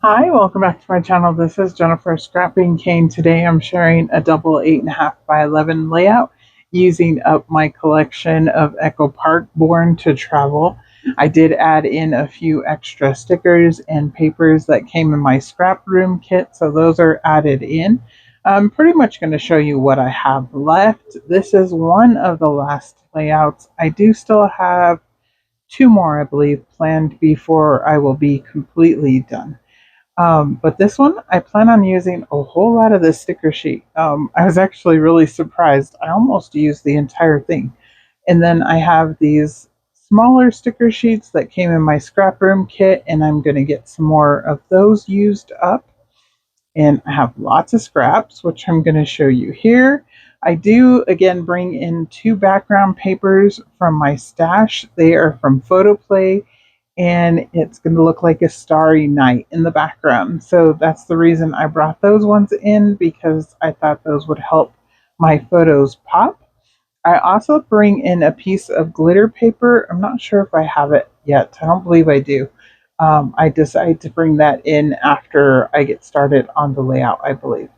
Hi, welcome back to my channel. This is Jennifer Scrapping Cane. Today I'm sharing a double 8.5 by 11 layout using up my collection of Echopark Born to Travel. I did add in a few extra stickers and papers that came in my scrap room kit, so those are added in. I'm pretty much going to show you what I have left. This is one of the last layouts. I do still have two more, I believe, planned before I will be completely done. But this one, I plan on using a whole lot of this sticker sheet. I was actually really surprised. I almost used the entire thing. And then I have these smaller sticker sheets that came in my scrap room kit, and I'm going to get some more of those used up. And I have lots of scraps, which I'm going to show you here. I do, again, bring in two background papers from my stash. They are from Photoplay, and it's going to look like a starry night in the background. So that's the reason I brought those ones in, because I thought those would help my photos pop. I also bring in a piece of glitter paper. I'm not sure if I have it yet. I don't believe I do. I decided to bring that in after I get started on the layout, I believe.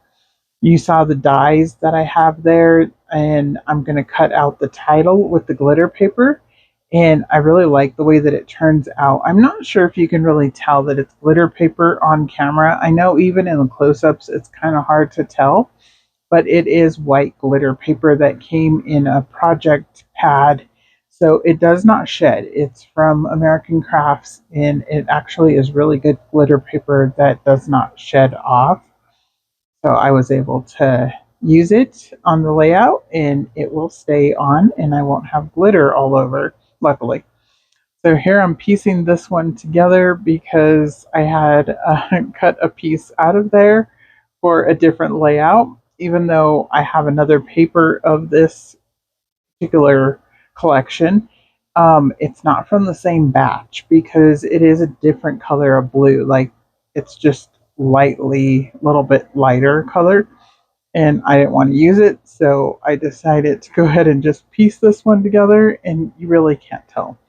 You saw the dies that I have there, and I'm going to cut out the title with the glitter paper. And I really like the way that it turns out. I'm not sure if you can really tell that it's glitter paper on camera. I know even in the close-ups it's kind of hard to tell, but it is white glitter paper that came in a project pad. So it does not shed. It's from American Crafts, and it actually is really good glitter paper that does not shed off. So I was able to use it on the layout, and it will stay on, and I won't have glitter all over, luckily. So here I'm piecing this one together because I had cut a piece out of there for a different layout, even though I have another paper of this particular collection. It's not from the same batch because it is a different color of blue. Like, it's just lightly, a little bit lighter color, and I didn't want to use it, so I decided to go ahead and just piece this one together, and you really can't tell.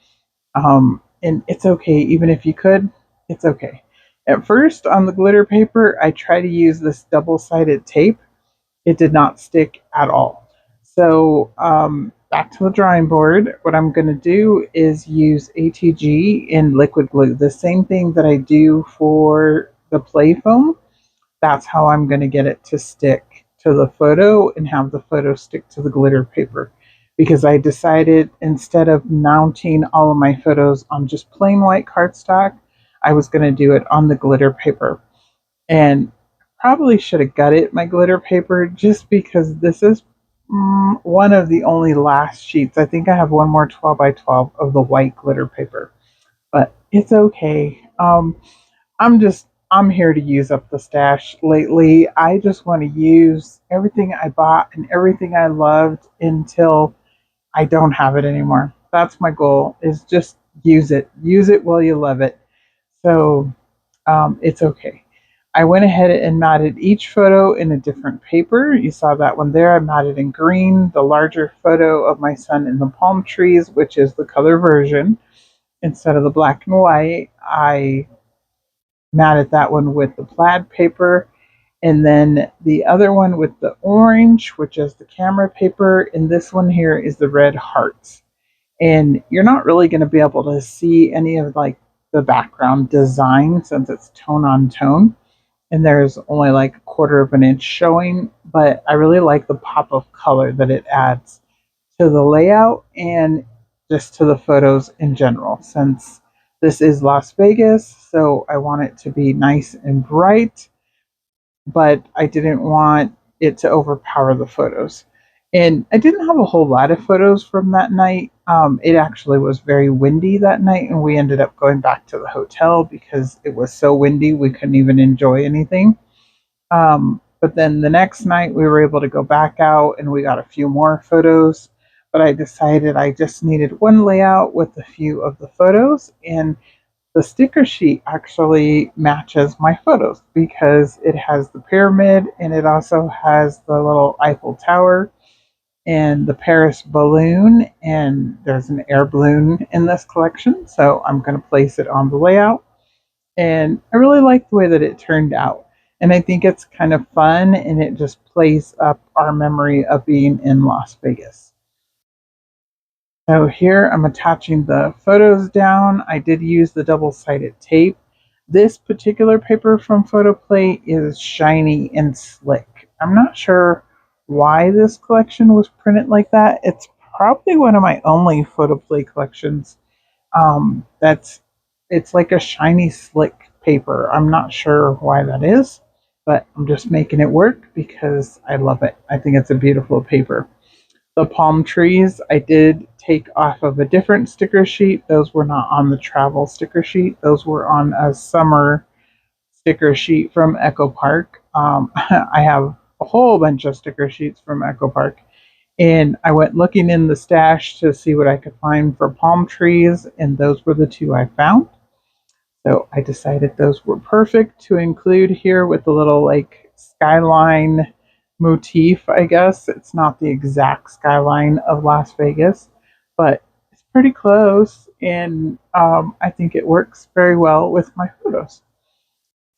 And it's okay, even if you could, it's okay. At first, on the glitter paper, I tried to use this double-sided tape. It did not stick at all. So back to the drawing board. What I'm going to do is use ATG and liquid glue, the same thing that I do for the play foam. That's how I'm going to get it to stick to the photo and have the photo stick to the glitter paper. Because I decided, instead of mounting all of my photos on just plain white cardstock, I was going to do it on the glitter paper. And probably should have gutted my glitter paper, just because this is one of the only last sheets. I think I have one more 12 by 12 of the white glitter paper, but it's okay. I'm here to use up the stash lately. I just want to use everything I bought and everything I loved until I don't have it anymore. That's my goal, is just use it. Use it while you love it. So it's okay. I went ahead and matted each photo in a different paper. You saw that one there. I matted in green, the larger photo of my son in the palm trees, which is the color version. Instead of the black and white, I matted that one with the plaid paper. And then the other one with the orange, which is the camera paper. And this one here is the red hearts. And you're not really going to be able to see any of like the background design since it's tone on tone, and there's only like a quarter of an inch showing, but I really like the pop of color that it adds to the layout and just to the photos in general, since this is Las Vegas, so I want it to be nice and bright, but I didn't want it to overpower the photos. And I didn't have a whole lot of photos from that night. It actually was very windy that night, and we ended up going back to the hotel because it was so windy we couldn't even enjoy anything. But then the next night we were able to go back out and we got a few more photos. But I decided I just needed one layout with a few of the photos, and the sticker sheet actually matches my photos because it has the pyramid and it also has the little Eiffel Tower and the Paris balloon, and there's an air balloon in this collection, so I'm going to place it on the layout. And I really like the way that it turned out. And I think it's kind of fun and it just plays up our memory of being in Las Vegas. So here I'm attaching the photos down. I did use the double-sided tape. This particular paper from Photoplay is shiny and slick. I'm not sure why this collection was printed like that. It's probably one of my only Photoplay collections. That's it's like a shiny slick paper. I'm not sure why that is, but I'm just making it work because I love it. I think it's a beautiful paper. The palm trees I did take off of a different sticker sheet. Those were not on the travel sticker sheet. Those were on a summer sticker sheet from Echopark. I have a whole bunch of sticker sheets from Echopark, and I went looking in the stash to see what I could find for palm trees, and those were the two I found. So I decided those were perfect to include here with the little like skyline motif, I guess. It's not the exact skyline of Las Vegas, but it's pretty close, and I think it works very well with my photos.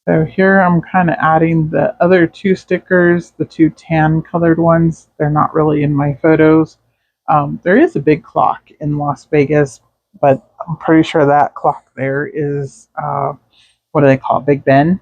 So here I'm kind of adding the other two stickers, the two tan colored ones. They're not really in my photos. There is a big clock in Las Vegas, but I'm pretty sure that clock there is, what do they call it, Big Ben?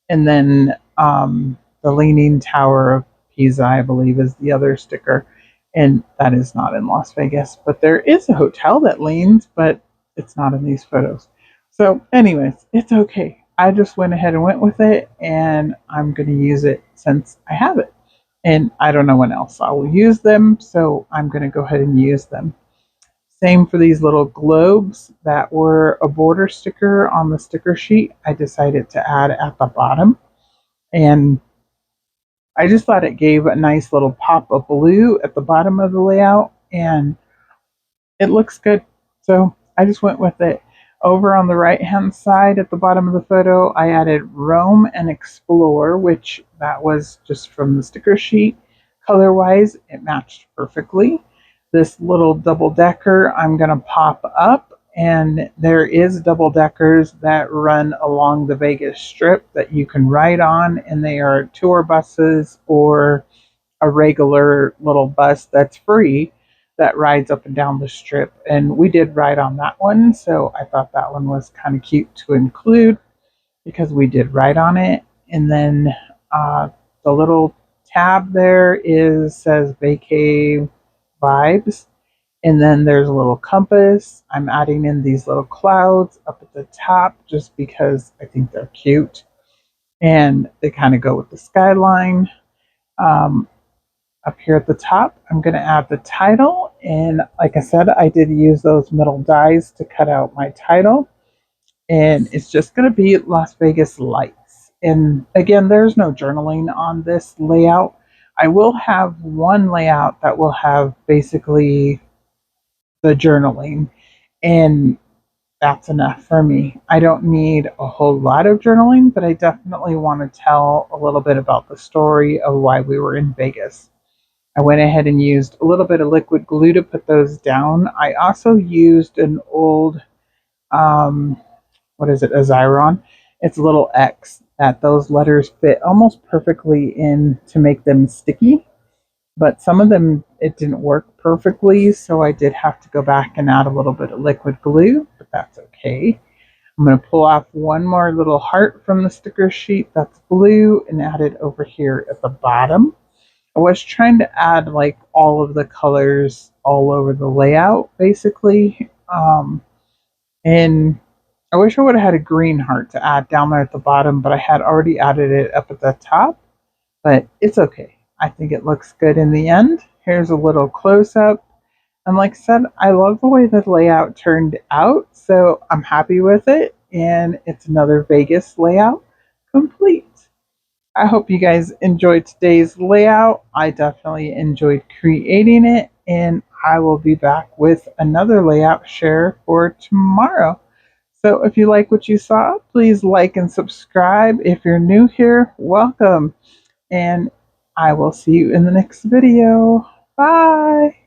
And then the Leaning Tower of Pisa, I believe, is the other sticker. And that is not in Las Vegas. But there is a hotel that leans, but it's not in these photos. So, anyways, it's okay. I just went ahead and went with it, and I'm going to use it since I have it. And I don't know when else I will use them, so I'm going to go ahead and use them. Same for these little globes that were a border sticker on the sticker sheet. I decided to add at the bottom. And I just thought it gave a nice little pop of blue at the bottom of the layout, and it looks good. So I just went with it. Over on the right hand side at the bottom of the photo, I added roam and explore, which that was just from the sticker sheet. Color wise, it matched perfectly. This little double decker I'm going to pop up, and there is double deckers that run along the Vegas Strip that you can ride on, and they are tour buses or a regular little bus that's free that rides up and down the strip. And we did ride on that one, so I thought that one was kind of cute to include because we did ride on it. And then the little tab there is says vacay vibes. And then there's a little compass. I'm adding in these little clouds up at the top just because I think they're cute. And they kind of go with the skyline. Um, Up here at the top, I'm going to add the title. And like I said, I did use those metal dies to cut out my title. And it's just going to be Las Vegas Lights. And again, there's no journaling on this layout. I will have one layout that will have basically the journaling. And that's enough for me. I don't need a whole lot of journaling, but I definitely want to tell a little bit about the story of why we were in Vegas. I went ahead and used a little bit of liquid glue to put those down. I also used an old, what is it, a Xyron. It's a little X that those letters fit almost perfectly in to make them sticky. But some of them, it didn't work perfectly, so I did have to go back and add a little bit of liquid glue, but that's okay. I'm going to pull off one more little heart from the sticker sheet that's blue and add it over here at the bottom. I was trying to add like all of the colors all over the layout, basically. And I wish I would have had a green heart to add down there at the bottom, but I had already added it up at the top. But it's okay. I think it looks good in the end. Here's a little close up. And like I said, I love the way the layout turned out, so I'm happy with it. And it's another Vegas layout complete. I hope you guys enjoyed today's layout. I definitely enjoyed creating it, and I will be back with another layout share for tomorrow. So if you like what you saw, please like and subscribe. If you're new here, welcome, and I will see you in the next video. Bye.